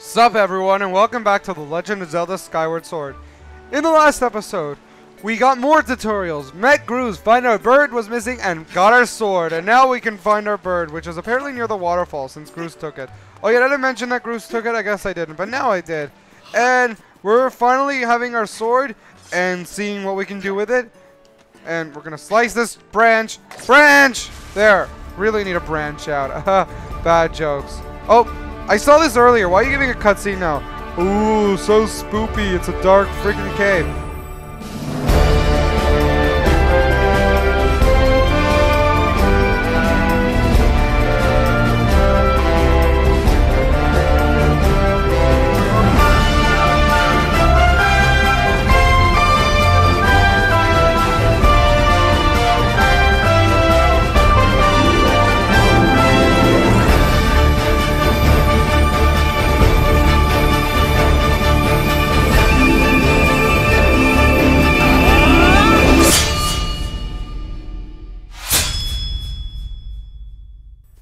Sup everyone, and welcome back to The Legend of Zelda Skyward Sword. In the last episode, we got more tutorials, met Groose, find our bird was missing, and got our sword. And now we can find our bird, which is apparently near the waterfall since Groose took it. Oh yeah, I didn't mention that Groose took it, I guess I didn't, but now I did. And we're finally having our sword and seeing what we can do with it. And we're gonna slice this branch. Branch! There. Really need a branch out. Bad jokes. Oh, I saw this earlier. Why are you giving a cutscene now? Ooh, so spoopy. It's a dark freaking cave.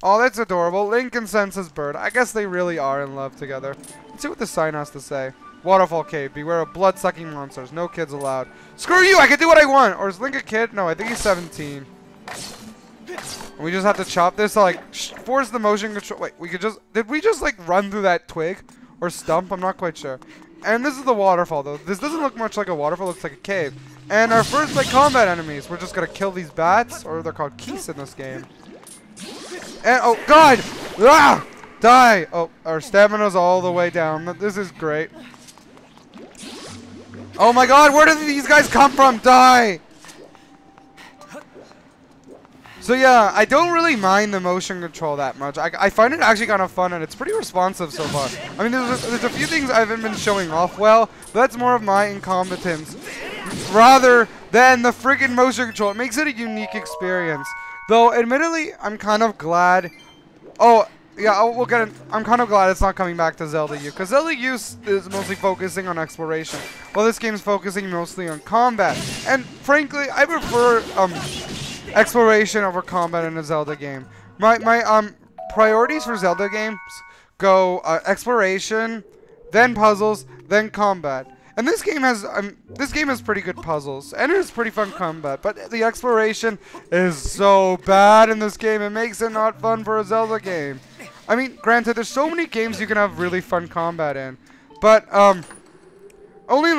Oh, that's adorable. Link and Sense's bird. I guess they really are in love together. Let's see what the sign has to say. Waterfall Cave. Beware of blood-sucking monsters. No kids allowed. Screw you! I can do what I want! Or is Link a kid? No, I think he's 17. And we just have to chop this to, like, force the motion control. Wait, we could just... Did we just, like, run through that twig? Or stump? I'm not quite sure. And this is the waterfall, though. This doesn't look much like a waterfall. It looks like a cave. And our first, like, combat enemies. We're just gonna kill these bats. Or they're called keys in this game. And, oh, God! Ah! Die! Oh, our stamina's all the way down. This is great. Oh my God, where did these guys come from? Die! So yeah, I don't really mind the motion control that much. I find it actually kind of fun, and it's pretty responsive so far. I mean, there's a few things I haven't been showing off well, but that's more of my incompetence rather than the friggin' motion control. It makes it a unique experience. Though, admittedly, I'm kind of glad... Oh, yeah, we'll get it. I'm kind of glad it's not coming back to Zelda U, because Zelda U is mostly focusing on exploration, while this game's focusing mostly on combat. And, frankly, I prefer exploration over combat in a Zelda game. My priorities for Zelda games go exploration, then puzzles, then combat. And this game has pretty good puzzles, and it is pretty fun combat, but the exploration is so bad in this game, it makes it not fun for a Zelda game. I mean, granted, there's so many games you can have really fun combat in, but only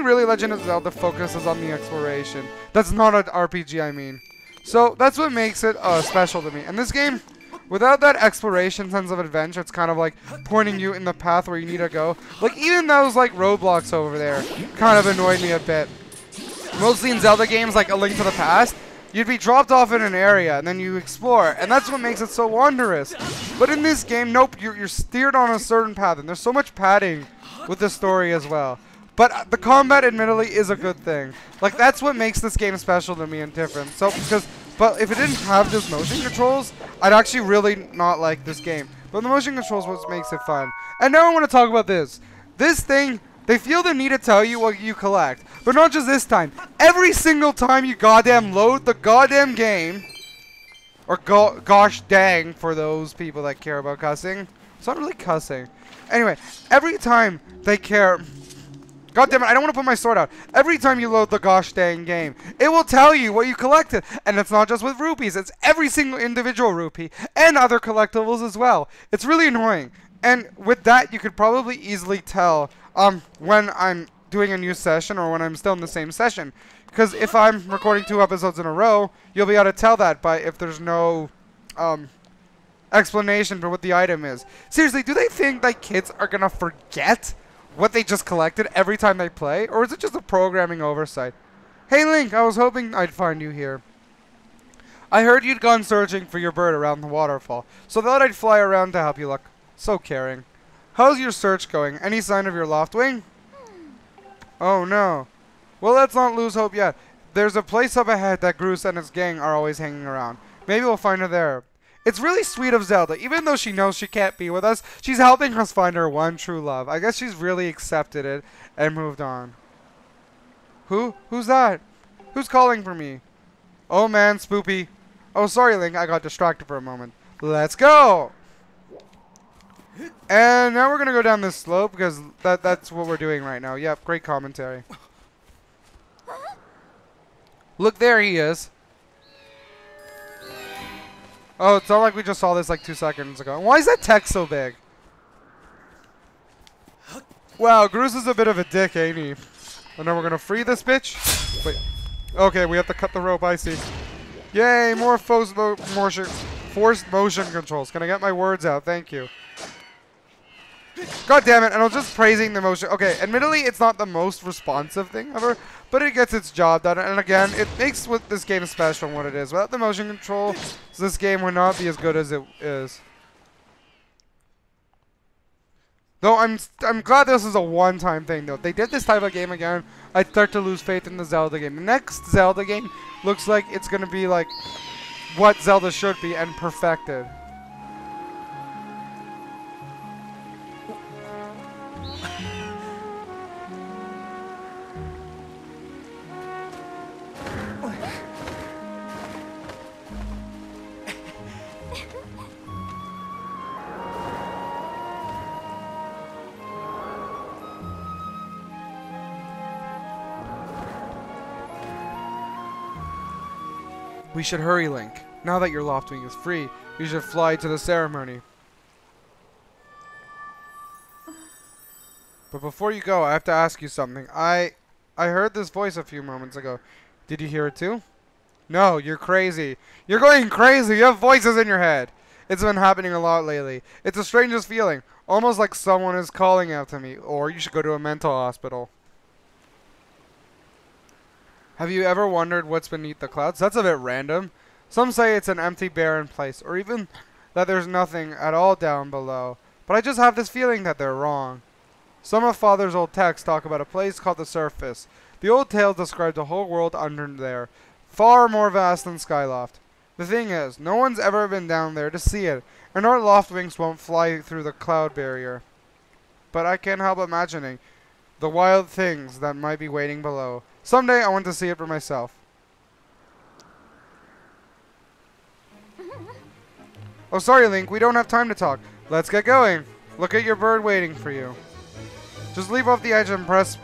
really Legend of Zelda focuses on the exploration. That's not an RPG, I mean. So that's what makes it special to me. And this game, without that exploration sense of adventure, it's kind of like pointing you in the path where you need to go. Like, even those, like, roadblocks over there kind of annoyed me a bit. Mostly in Zelda games, like A Link to the Past, you'd be dropped off in an area, and then you explore, and that's what makes it so wondrous. But in this game, nope, you're steered on a certain path, and there's so much padding with the story as well. But the combat, admittedly, is a good thing. Like, that's what makes this game special to me and different. So, but if it didn't have those motion controls, I'd actually really not like this game. But the motion controls is what makes it fun. And now I want to talk about this. This thing, they feel the need to tell you what you collect. But not just this time. Every single time you goddamn load the goddamn game, or gosh dang for those people that care about cussing. It's not really cussing. Anyway, every time they care... God damn it, I don't want to put my sword out. Every time you load the gosh dang game, it will tell you what you collected. And it's not just with rupees, it's every single individual rupee and other collectibles as well. It's really annoying. And with that, you could probably easily tell when I'm doing a new session or when I'm still in the same session. Because if I'm recording 2 episodes in a row, you'll be able to tell that by if there's no explanation for what the item is. Seriously, do they think that kids are going to forget what they just collected every time they play? Or is it just a programming oversight? Hey Link, I was hoping I'd find you here. I heard you'd gone searching for your bird around the waterfall, so thought I'd fly around to help you look. So caring. How's your search going? Any sign of your loft wing? Oh no. Well, let's not lose hope yet. There's a place up ahead that Groose and his gang are always hanging around. Maybe we'll find her there. It's really sweet of Zelda. Even though she knows she can't be with us, she's helping us find her one true love. I guess she's really accepted it and moved on. Who's that? Who's calling for me? Oh man, Spoopy. Oh, sorry, Link. I got distracted for a moment. Let's go! And now we're going to go down this slope because that's what we're doing right now. Yep, great commentary. Look, there he is. Oh, it's not like we just saw this like 2 seconds ago. Why is that text so big? Wow, Groose is a bit of a dick, ain't he? And now we're going to free this bitch. Wait. Okay, we have to cut the rope, I see. Yay, more forced motion controls. Can I get my words out? Thank you. God damn it, and I was just praising the motion. Okay, admittedly, it's not the most responsive thing ever, but it gets its job done. And again, it makes this game special and what it is. Without the motion control, this game would not be as good as it is. Though I'm glad this is a one-time thing, though. If they did this type of game again, I'd start to lose faith in the Zelda game. The next Zelda game looks like it's going to be like what Zelda should be and perfected. We should hurry, Link. Now that your Loftwing is free, you should fly to the ceremony. But before you go, I have to ask you something. I heard this voice a few moments ago. Did you hear it too? No, you're crazy. You're going crazy. You have voices in your head. It's been happening a lot lately. It's the strangest feeling. Almost like someone is calling out to me. Or you should go to a mental hospital. Have you ever wondered what's beneath the clouds? That's a bit random. Some say it's an empty, barren place, or even that there's nothing at all down below. But I just have this feeling that they're wrong. Some of Father's old texts talk about a place called the Surface. The old tales describe the whole world under there, far more vast than Skyloft. The thing is, no one's ever been down there to see it, and our Loftwings won't fly through the cloud barrier. But I can't help imagining the wild things that might be waiting below. Someday I want to see it for myself. Oh, sorry, Link. We don't have time to talk. Let's get going. Look at your bird waiting for you. Just leap off the edge and press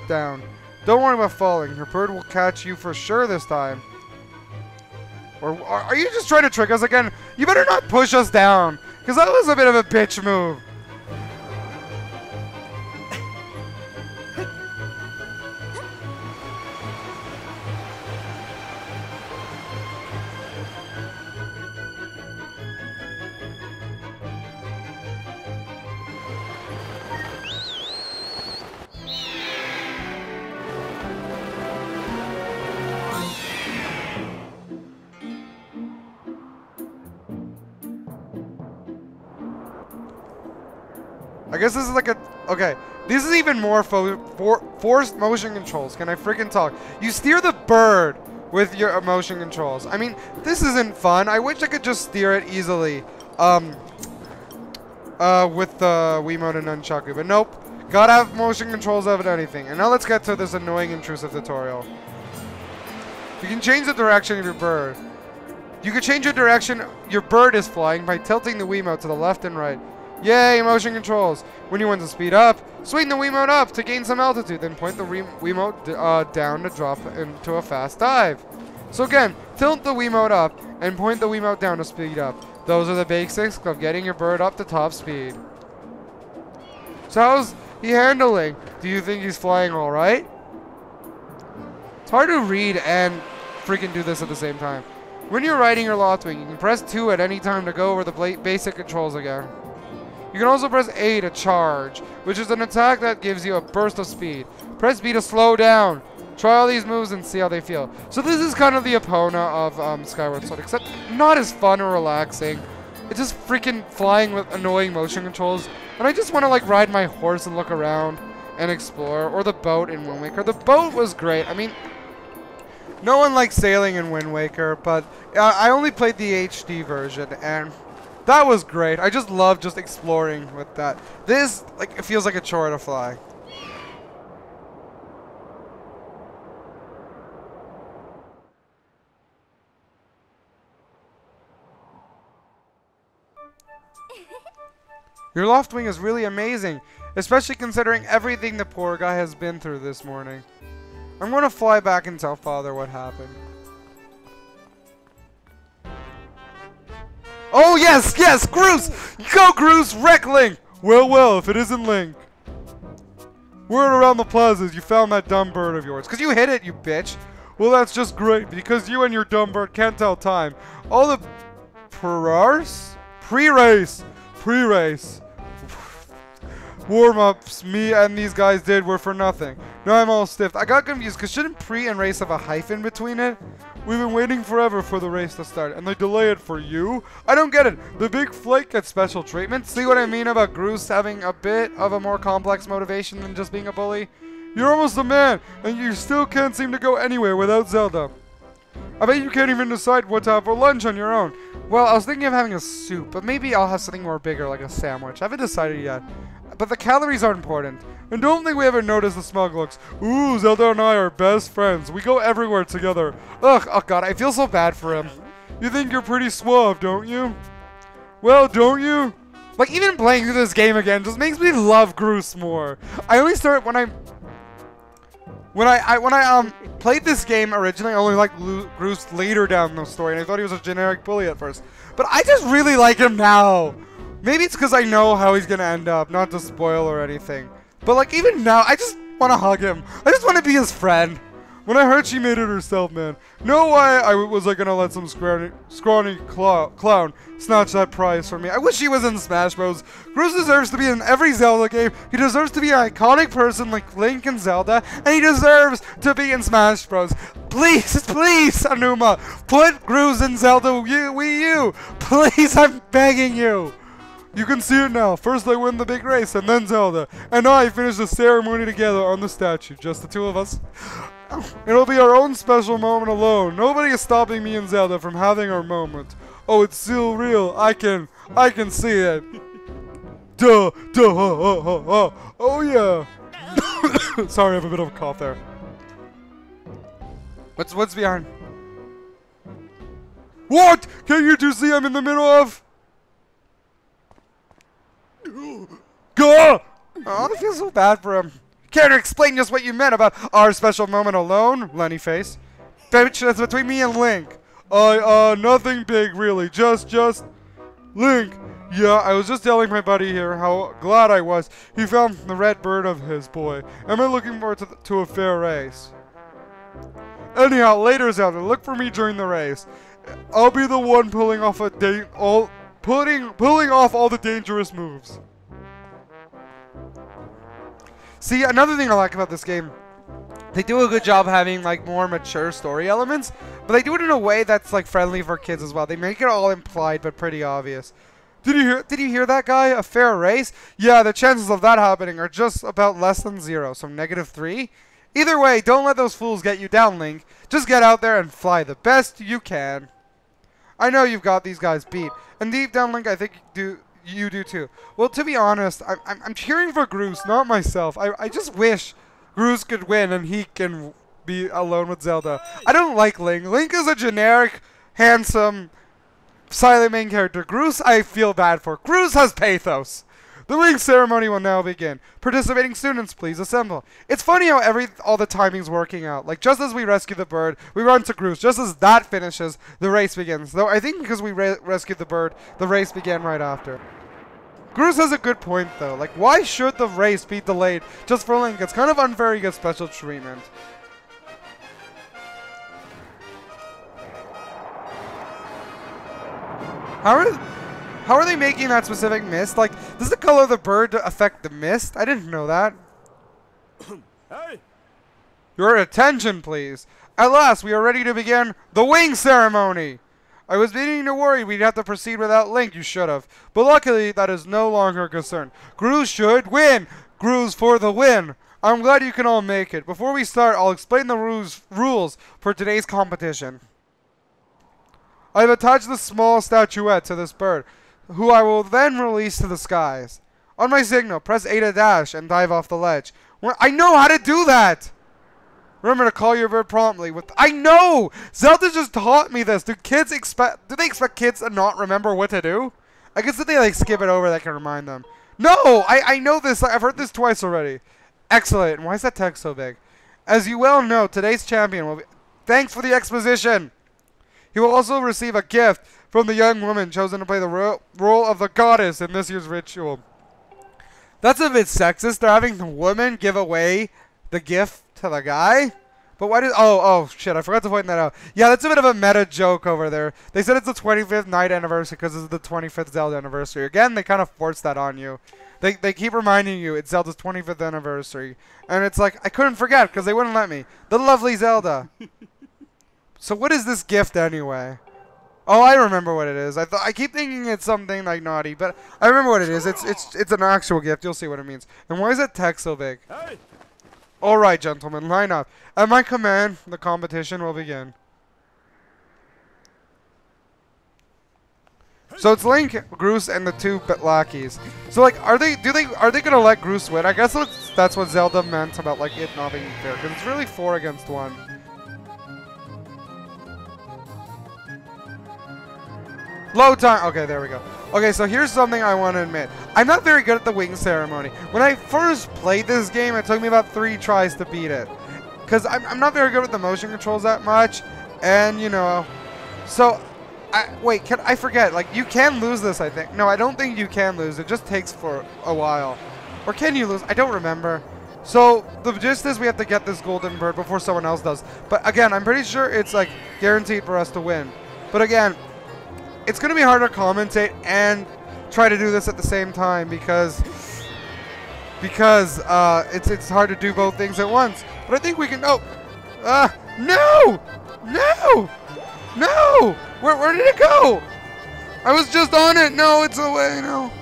down. Don't worry about falling. Your bird will catch you for sure this time. Or are you just trying to trick us again? You better not push us down, because that was a bit of a bitch move. I guess this is like a... Okay. This is even more forced motion controls. Can I freaking talk? You steer the bird with your motion controls. I mean, this isn't fun. I wish I could just steer it easily. With the Wiimote and Nunchaku. But nope. Gotta have motion controls of anything. And now let's get to this annoying intrusive tutorial. You can change the direction of your bird. You can change your direction your bird is flying by tilting the Wiimote to the left and right. Yay, motion controls. When you want to speed up, swing the Wiimote up to gain some altitude, then point the Wiimote down to drop into a fast dive. So again, tilt the Wiimote up and point the Wiimote down to speed up. Those are the basics of getting your bird up to top speed. So how's he handling? Do you think he's flying alright? It's hard to read and freaking do this at the same time. When you're riding your Loftwing, you can press 2 at any time to go over the basic controls again. You can also press A to charge, which is an attack that gives you a burst of speed. Press B to slow down. Try all these moves and see how they feel. So this is kind of the Epona of Skyward Sword, except not as fun or relaxing. It's just freaking flying with annoying motion controls. And I just want to like ride my horse and look around and explore. Or the boat in Wind Waker. The boat was great. I mean, no one likes sailing in Wind Waker, but I only played the HD version, and that was great. I just love just exploring with that. This, like, it feels like a chore to fly. Your loft wing is really amazing, especially considering everything the poor guy has been through this morning. I'm going to fly back and tell Father what happened. Oh, yes, yes, Groose! Go, Groose! Wreck Link! Well, well, if it isn't Link. Word around the plazas, you found that dumb bird of yours. Because you hit it, you bitch. Well, that's just great, because you and your dumb bird can't tell time. All the pre-race warm-ups me and these guys did were for nothing. Now I'm all stiffed. I got confused, because shouldn't pre and race have a hyphen between it? We've been waiting forever for the race to start, and they delay it for you? I don't get it. The big flake gets special treatment. See what I mean about Groose having a bit of a more complex motivation than just being a bully? You're almost a man, and you still can't seem to go anywhere without Zelda. I bet you can't even decide what to have for lunch on your own. Well, I was thinking of having a soup, but maybe I'll have something more bigger, like a sandwich. I haven't decided yet. But the calories are important. And don't think we ever notice the smug looks. Ooh, Zelda and I are best friends. We go everywhere together. Ugh, oh god, I feel so bad for him. You think you're pretty suave, don't you? Well, don't you? Like, even playing through this game again just makes me love Groose more. I only started when I played this game originally, I only liked Groose later down the story, and I thought he was a generic bully at first. But I just really like him now. Maybe it's because I know how he's going to end up, not to spoil or anything. But like, even now, I just want to hug him. I just want to be his friend. When I heard she made it herself, man. No way was I going to let some scrawny clown snatch that prize from me. I wish he was in Smash Bros. Groose deserves to be in every Zelda game. He deserves to be an iconic person like Link and Zelda. And he deserves to be in Smash Bros. Please, please, Anuma. Put Groose in Zelda Wii U. Please, I'm begging you. You can see it now. First I win the big race, and then Zelda. And I finish the ceremony together on the statue. Just the two of us. It'll be our own special moment alone. Nobody is stopping me and Zelda from having our moment. Oh, it's still real. I can see it. Duh, oh yeah. Sorry, I have a bit of a cough there. What's behind? What? Can't you two see I'm in the middle of? Gah! Oh, I feel so bad for him. Care to explain just what you meant about our special moment alone, Lenny face? Bitch, that's between me and Link. Nothing big really. Just Link. Yeah, I was just telling my buddy here how glad I was he found the red bird of his boy. Am I looking forward to a fair race? Anyhow, later Zelda, look for me during the race. I'll be the one pulling off pulling off all the dangerous moves. See, another thing I like about this game, they do a good job having like more mature story elements, but they do it in a way that's like friendly for kids as well. They make it all implied but pretty obvious. Did you hear that guy? A fair race? Yeah, the chances of that happening are just about less than 0, so -3. Either way, don't let those fools get you down, Link. Just get out there and fly the best you can. I know you've got these guys beat, and deep down, Link, I think you do too. Well, to be honest, I'm cheering for Groose, not myself. I just wish Groose could win and he can be alone with Zelda. I don't like Link. Link is a generic, handsome, silent main character. Groose, I feel bad for. Groose has pathos. The Link ceremony will now begin. Participating students, please assemble. It's funny how all the timing's working out. Like, just as we rescue the bird, we run to Groose. Just as that finishes, the race begins. Though I think because we rescued the bird, the race began right after. Groose has a good point, though. Like, why should the race be delayed just for Link? It's kind of unfair he gets special treatment. How are they making that specific mist? Like, does the color of the bird affect the mist? I didn't know that. Hey! Your attention, please. At last, we are ready to begin the wing ceremony. I was beginning to worry we'd have to proceed without Link, you should have. But luckily, that is no longer a concern. Groose should win! Groose for the win! I'm glad you can all make it. Before we start, I'll explain the rules for today's competition. I've attached the small statuette to this bird, who I will then release to the skies. On my signal, press A to dash and dive off the ledge. I know how to do that! Remember to call your bird promptly with... I know! Zelda just taught me this. Do they expect kids to not remember what to do? I guess if they like skip it over, that can remind them. No, I know this. I've heard this twice already. Excellent. Why is that text so big? As you well know, today's champion will be... Thanks for the exposition. He will also receive a gift from the young woman chosen to play the role of the goddess in this year's ritual. That's a bit sexist. They're having the woman give away the gift to the guy. But why did... Oh, shit. I forgot to point that out. Yeah, that's a bit of a meta joke over there. They said it's the 25th night anniversary because it's the 25th Zelda anniversary. Again, they kind of forced that on you. They keep reminding you it's Zelda's 25th anniversary. And it's like, I couldn't forget because they wouldn't let me. The lovely Zelda. So what is this gift anyway? Oh, I remember what it is. I keep thinking it's something like naughty, but I remember what it is. It's an actual gift. You'll see what it means. And why is that text so big? Hey! All right, gentlemen, line up. At my command, the competition will begin. So it's Link, Groose, and the two lackeys. So like, are they gonna let Groose win? I guess that's what Zelda meant about like it not being fair, because it's really 4 against 1. Load time. Okay, there we go. Okay, so here's something I want to admit. I'm not very good at the wing ceremony. When I first played this game, it took me about 3 tries to beat it. Because I'm not very good with the motion controls that much. And, you know, so... wait, I forget. Like, you can lose this, I think. No, I don't think you can lose. It just takes for a while. Or can you lose? I don't remember. So, the gist is we have to get this golden bird before someone else does. But, again, I'm pretty sure it's, like, guaranteed for us to win. But, again... It's going to be hard to commentate and try to do this at the same time because it's hard to do both things at once. But I think we can... Oh! No! No! No! Where did it go? I was just on it. No, it's away. No.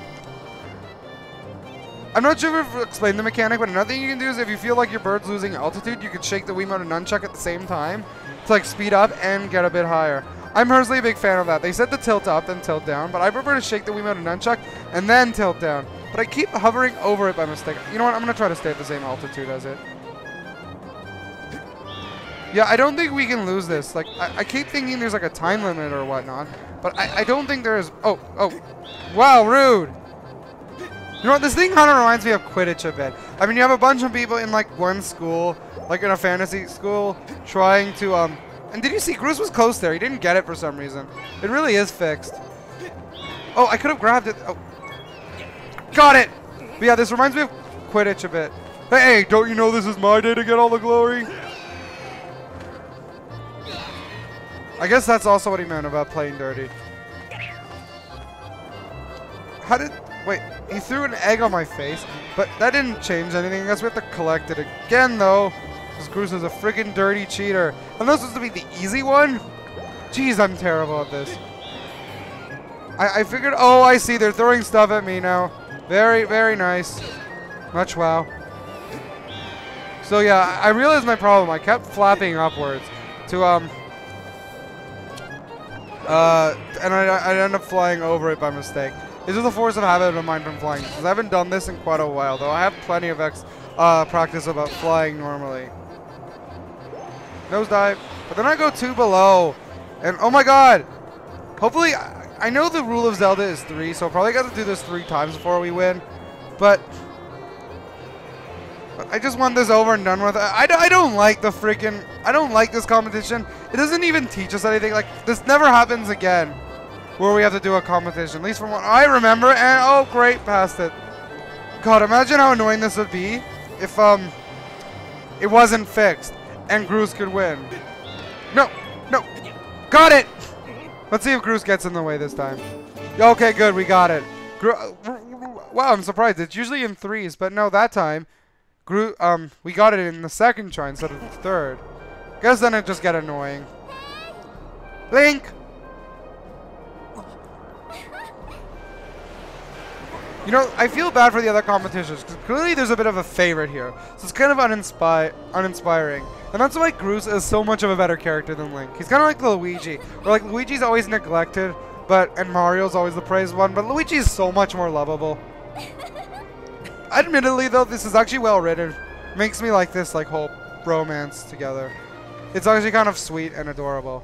I'm not sure if I've explained the mechanic, but another thing you can do is if you feel like your bird's losing altitude, you can shake the Wiimote and nunchuck at the same time to like speed up and get a bit higher. I'm personally a big fan of that. They said to tilt up then tilt down, but I prefer to shake the Wiimote and nunchuck and then tilt down. But I keep hovering over it by mistake. You know what? I'm going to try to stay at the same altitude as it. Yeah, I don't think we can lose this. Like, I keep thinking there's like a time limit or whatnot, but I don't think there is. Oh. Wow, rude. You know what? This thing kind of reminds me of Quidditch a bit. I mean, you have a bunch of people in like one school, like in a fantasy school, trying to, And did you see Groose was close there? He didn't get it for some reason. It really is fixed. Oh, I could have grabbed it. Oh. Got it! But yeah, this reminds me of Quidditch a bit. Hey, don't you know this is my day to get all the glory? I guess that's also what he meant about playing dirty. How did... Wait, he threw an egg on my face, but that didn't change anything. I guess we have to collect it again, though. Because Groose is a freaking dirty cheater. And this supposed to be the easy one? Jeez, I'm terrible at this. I figured... Oh, I see. They're throwing stuff at me now. Very, very nice. Much wow. So, yeah, I realized my problem. I kept flapping upwards to, and I ended up flying over it by mistake. This is a force of habit of mine from flying. Because I haven't done this in quite a while, though I have plenty of practice about flying normally. Nosedive. But then I go 2 below. And oh my god! Hopefully, I know the rule of Zelda is 3, so I'll probably got to do this 3 times before we win. But I just want this over and done with. I don't like the freaking... I don't like this competition. It doesn't even teach us anything. Like, this never happens again where we have to do a competition. At least from what I remember. And, oh, great, passed it. God, imagine how annoying this would be if, it wasn't fixed and Groose could win. No, no. Got it! Let's see if Groose gets in the way this time. Okay, good, we got it. Wow, I'm surprised. It's usually in 3s, but no, that time, we got it in the 2nd try instead of the 3rd. Guess then it just get annoying. Link! You know, I feel bad for the other competitions, because clearly there's a bit of a favorite here. So it's kind of uninspiring. And that's why Groose is so much of a better character than Link. He's kind of like Luigi, where like Luigi's always neglected, and Mario's always the praised one, but Luigi is so much more lovable. Admittedly though, this is actually well written. Makes me like this like whole romance together. It's actually kind of sweet and adorable.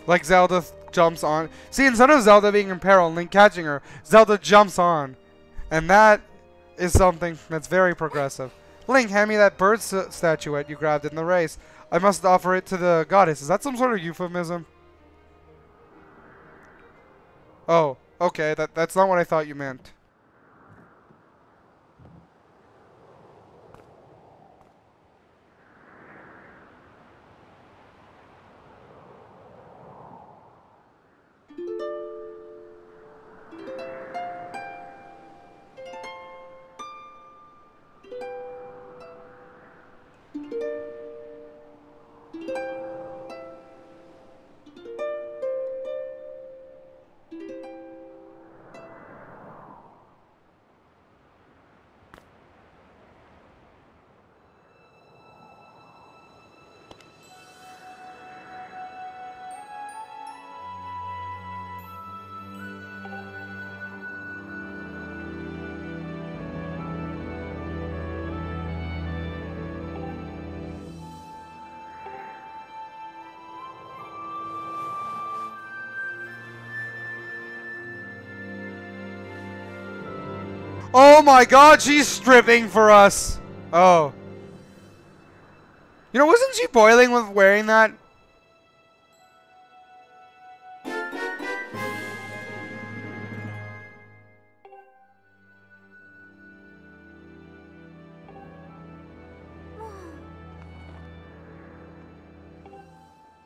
Like Zelda jumps on. See, instead of Zelda being in peril and Link catching her, Zelda jumps on. And that is something that's very progressive. Link, hand me that bird statuette you grabbed in the race. I must offer it to the goddess. Is that some sort of euphemism? Oh, okay. That's not what I thought you meant. Oh my god, she's stripping for us. Oh. You know, wasn't she boiling with wearing that?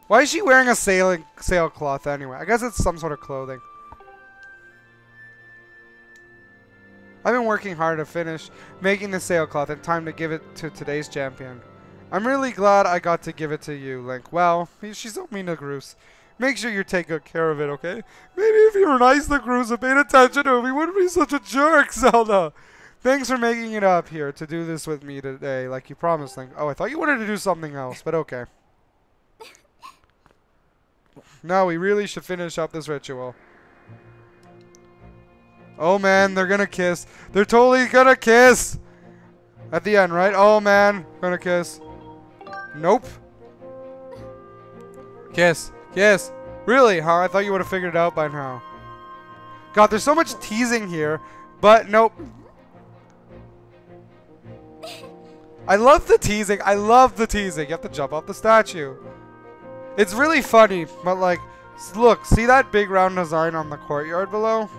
Why is she wearing a sailcloth anyway? I guess it's some sort of clothing. I've been working hard to finish making the sailcloth in time to give it to today's champion. I'm really glad I got to give it to you, Link. Well, she's so mean to Groose. Make sure you take good care of it, okay? Maybe if you were nice to Groose and paid attention to him, he wouldn't be such a jerk, Zelda. Thanks for making it up here to do this with me today, like you promised, Link. Oh, I thought you wanted to do something else, but okay. Now we really should finish up this ritual. Oh man, they're gonna kiss. They're totally gonna kiss! At the end, right? Oh man, gonna kiss. Nope. Kiss. Kiss. Really, huh? I thought you would have figured it out by now. God, there's so much teasing here, but nope. I love the teasing. I love the teasing. You have to jump off the statue. It's really funny, but like, look, see that big round design on the courtyard below?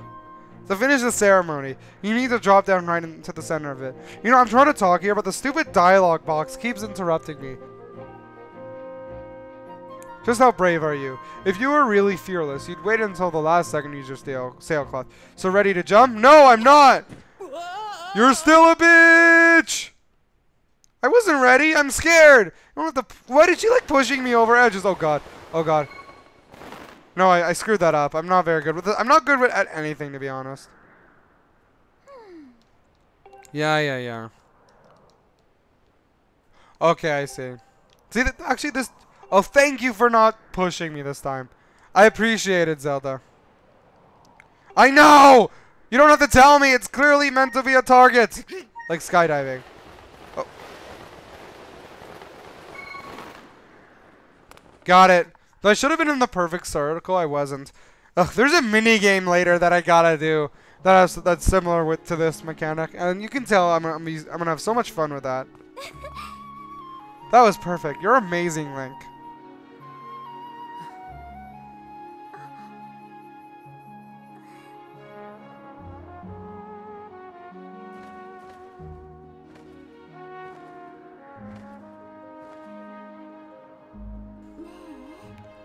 To finish the ceremony, you need to drop down right into the center of it. You know, I'm trying to talk here, but the stupid dialogue box keeps interrupting me. Just how brave are you? If you were really fearless, you'd wait until the last second to use your sailcloth. So ready to jump? No, I'm not! You're still a bitch! I wasn't ready. I'm scared. I don't have to. Why did she like pushing me over edges? Oh god. Oh god. No, I screwed that up. I'm not very good with it. I'm not good with at anything, to be honest. Yeah. Okay, I see. See, actually, this. Oh, thank you for not pushing me this time. I appreciate it, Zelda. I know. You don't have to tell me. It's clearly meant to be a target, like skydiving. Oh. Got it. I should have been in the perfect circle. I wasn't. Ugh, there's a mini game later that I gotta do that's similar to this mechanic, and you can tell I'm gonna have so much fun with that. That was perfect. You're amazing, Link.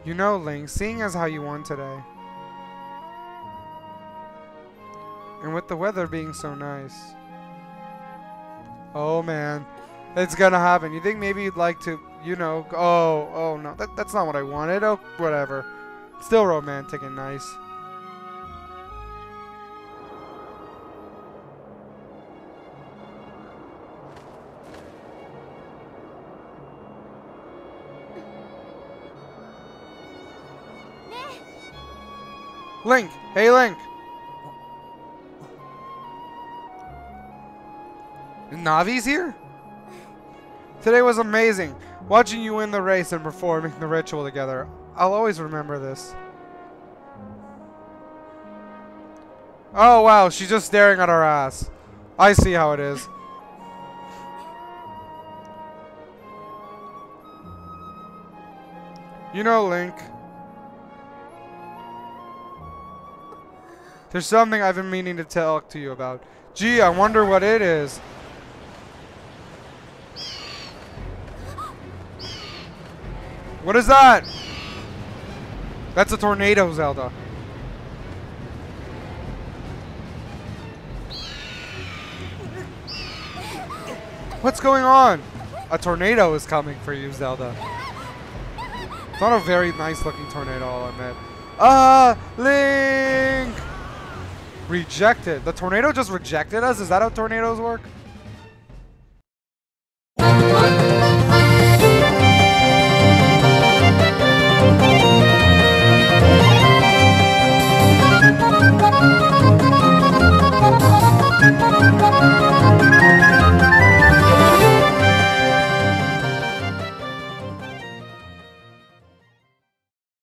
You know, Link, seeing as how you won today, and with the weather being so nice. Oh man, it's gonna happen. You think maybe you'd like to, you know, oh no, that's not what I wanted. Oh, whatever. Still romantic and nice. Link! Hey, Link! Navi's here? Today was amazing. Watching you win the race and performing the ritual together. I'll always remember this. Oh, wow. She's just staring at our ass. I see how it is. You know, Link. There's something I've been meaning to talk to you about. Gee, I wonder what it is. What is that? That's a tornado, Zelda. What's going on? A tornado is coming for you, Zelda. It's not a very nice looking tornado, I'll admit. Link! Rejected. The tornado just rejected us? Is that how tornadoes work?